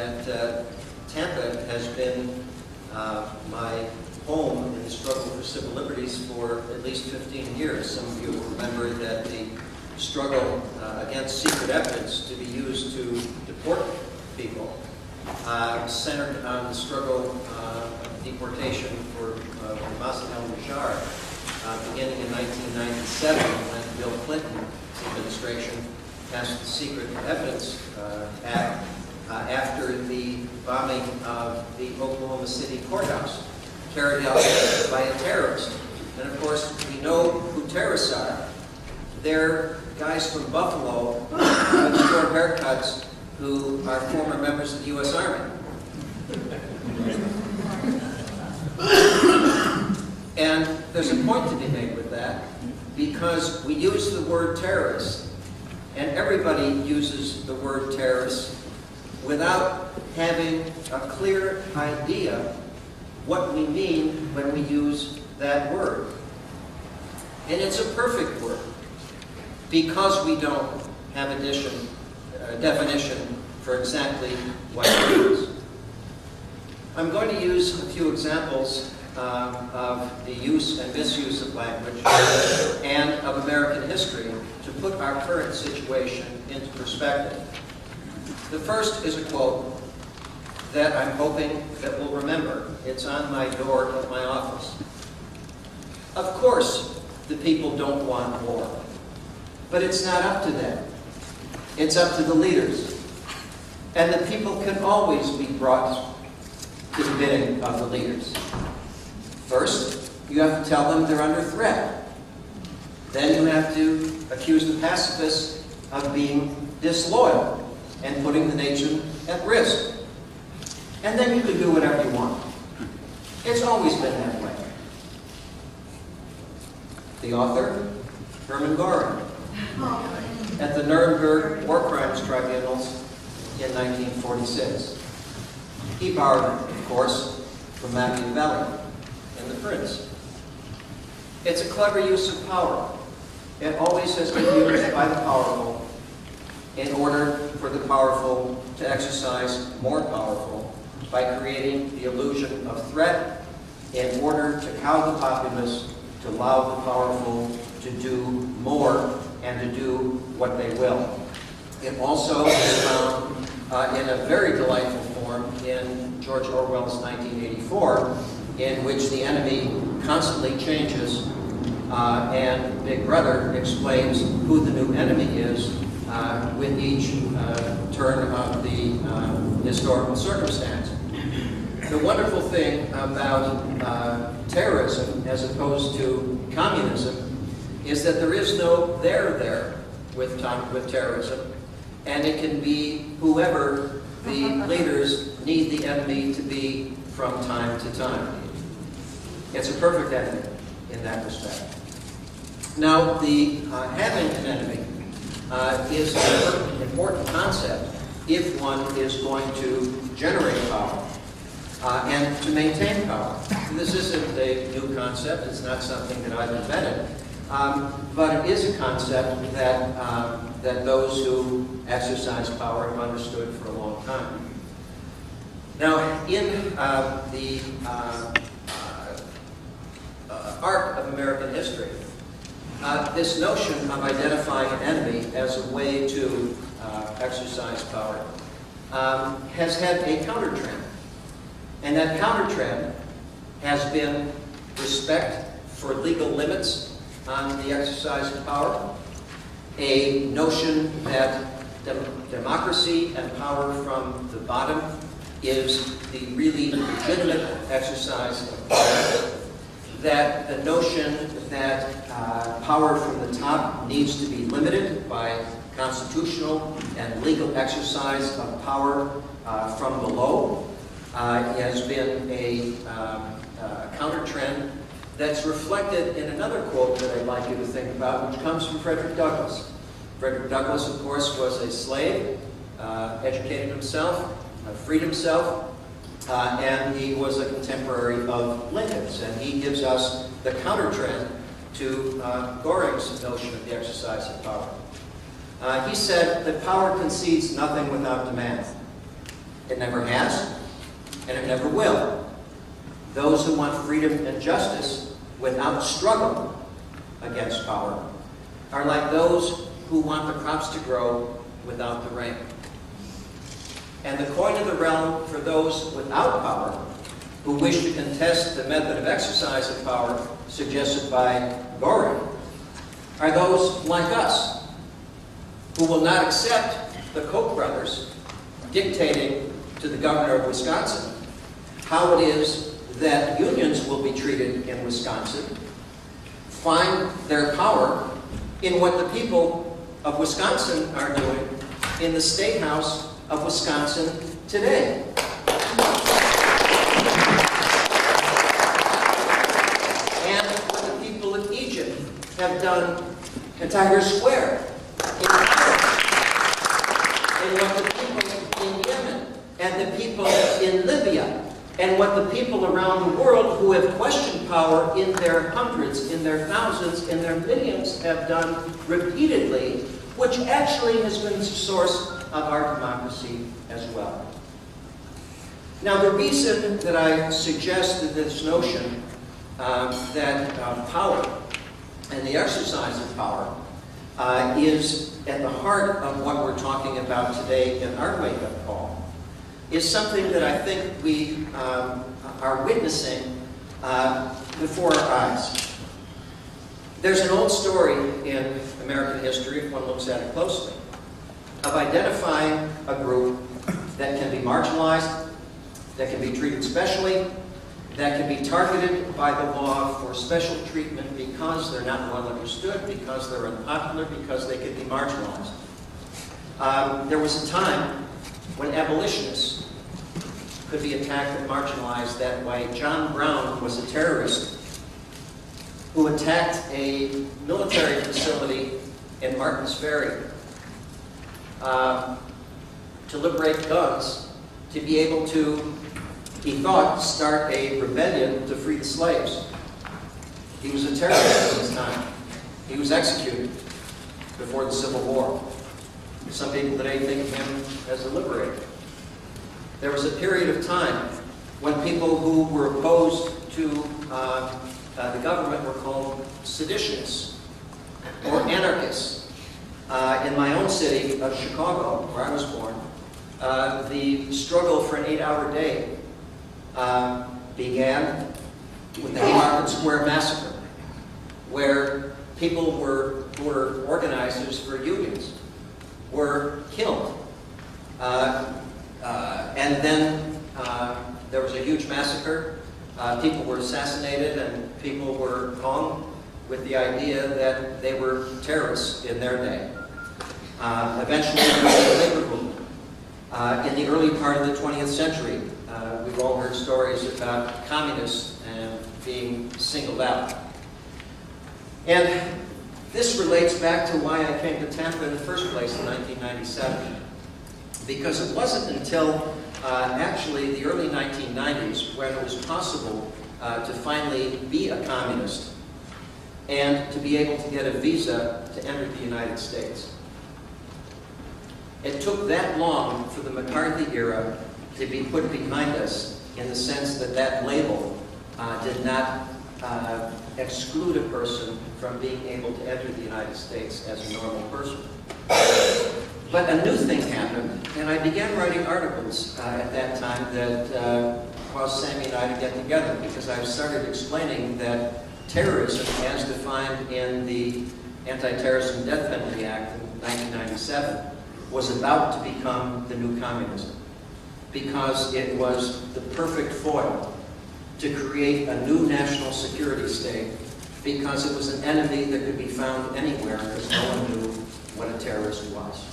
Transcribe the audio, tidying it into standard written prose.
that Tampa has been my home in the struggle for civil liberties for at least 15 years. Some of you will remember that the struggle against secret evidence to be used to deport people centered on the struggle of deportation for Mossad al-Nijjar beginning in 1997 when Bill Clinton's administration passed the Secret Evidence Act after the bombing of the Oklahoma City courthouse carried out by a terrorist. And of course, we know who terrorists are. They're guys from Buffalo with short haircuts who are former members of the U.S. Army. And there's a point to be made with that, because we use the word terrorist, and everybody uses the word terrorist without having a clear idea what we mean when we use that word. And it's a perfect word, because we don't have a definition for exactly what it means. I'm going to use a few examples of the use and misuse of language and of American history to put our current situation into perspective. The first is a quote that I'm hoping that we'll remember. It's on my door of my office. Of course, the people don't want war, but it's not up to them. It's up to the leaders. And the people can always be brought to the bidding of the leaders. First, you have to tell them they're under threat. Then you have to accuse the pacifists of being disloyal and putting the nation at risk. And then you can do whatever you want. It's always been that way. The author, Hermann Göring, at the Nuremberg War Crimes Tribunals in 1946. He borrowed it, of course, from Machiavelli in The Prince. It's a clever use of power. It always has been used by the powerful in order for the powerful to exercise more powerful by creating the illusion of threat in order to cow the populace, to allow the powerful to do more and to do what they will. It also is found in a very delightful form in George Orwell's 1984, in which the enemy constantly changes and Big Brother explains who the new enemy is with each turn of the historical circumstance. The wonderful thing about terrorism as opposed to communism is that there is no there with terrorism, and it can be whoever the leaders need the enemy to be from time to time. It's a perfect enemy in that respect. Now, the having an enemy is an important concept if one is going to generate power and to maintain power. This isn't a new concept. It's not something that I've invented. But it is a concept that those who exercise power have understood for a long time. Now, in the arc of American history, this notion of identifying an enemy as a way to exercise power has had a counter-trend. And that counter-trend has been respect for legal limits on the exercise of power, a notion that democracy and power from the bottom is the really legitimate exercise of power, that the notion that power from the top needs to be limited by constitutional and legal exercise of power from below has been a counter-trend that's reflected in another quote that I'd like you to think about, which comes from Frederick Douglass. Frederick Douglass, of course, was a slave, educated himself, freed himself, and he was a contemporary of Lincoln's. And he gives us the counter-trend to Göring's notion of the exercise of power. He said that power concedes nothing without demand. It never has, and it never will. Those who want freedom and justice without struggle against power are like those who want the crops to grow without the rain. And the coin of the realm for those without power who wish to contest the method of exercise of power suggested by Goring are those like us who will not accept the Koch brothers dictating to the governor of Wisconsin how it is that unions will be treated in Wisconsin, find their power in what the people of Wisconsin are doing in the State House of Wisconsin today. And what the people of Egypt have done in Tahrir Square, in Paris, and what the people in Yemen, and the people in Libya, and what the people around the world who have questioned power in their hundreds, in their thousands, in their millions have done repeatedly, which actually has been the source of our democracy as well. Now, the reason that I suggested this notion that power and the exercise of power is at the heart of what we're talking about today in our wake-up call is something that I think we are witnessing before our eyes. There's an old story in American history, if one looks at it closely, of identifying a group that can be marginalized, that can be treated specially, that can be targeted by the law for special treatment because they're not well understood, because they're unpopular, because they can be marginalized. There was a time when abolitionists could be attacked and marginalized that way. John Brown was a terrorist who attacked a military facility in Martins Ferry to liberate guns, to be able to, he thought, start a rebellion to free the slaves. He was a terrorist at this time. He was executed before the Civil War. Some people today think of him as a liberator. There was a period of time when people who were opposed to the government were called seditionists or anarchists. In my own city of Chicago, where I was born, the struggle for an 8-hour day began with the Haymarket Square Massacre, where people who were organizers for unions were killed. And then there was a huge massacre. People were assassinated and people were hung with the idea that they were terrorists in their day. Eventually, there was a labor movement. In the early part of the 20th century, we've all heard stories about communists and being singled out. And this relates back to why I came to Tampa in the first place in 1997. Because it wasn't until actually the early 1990s when it was possible to finally be a communist and to be able to get a visa to enter the United States. It took that long for the McCarthy era to be put behind us in the sense that that label did not exclude a person from being able to enter the United States as a normal person. But a new thing happened, and I began writing articles at that time that caused Sammy and I to get together, because I started explaining that terrorism, as defined in the Anti-Terrorism Death Penalty Act in 1997, was about to become the new communism, because it was the perfect foil to create a new national security state, because it was an enemy that could be found anywhere, because no one knew what a terrorist was.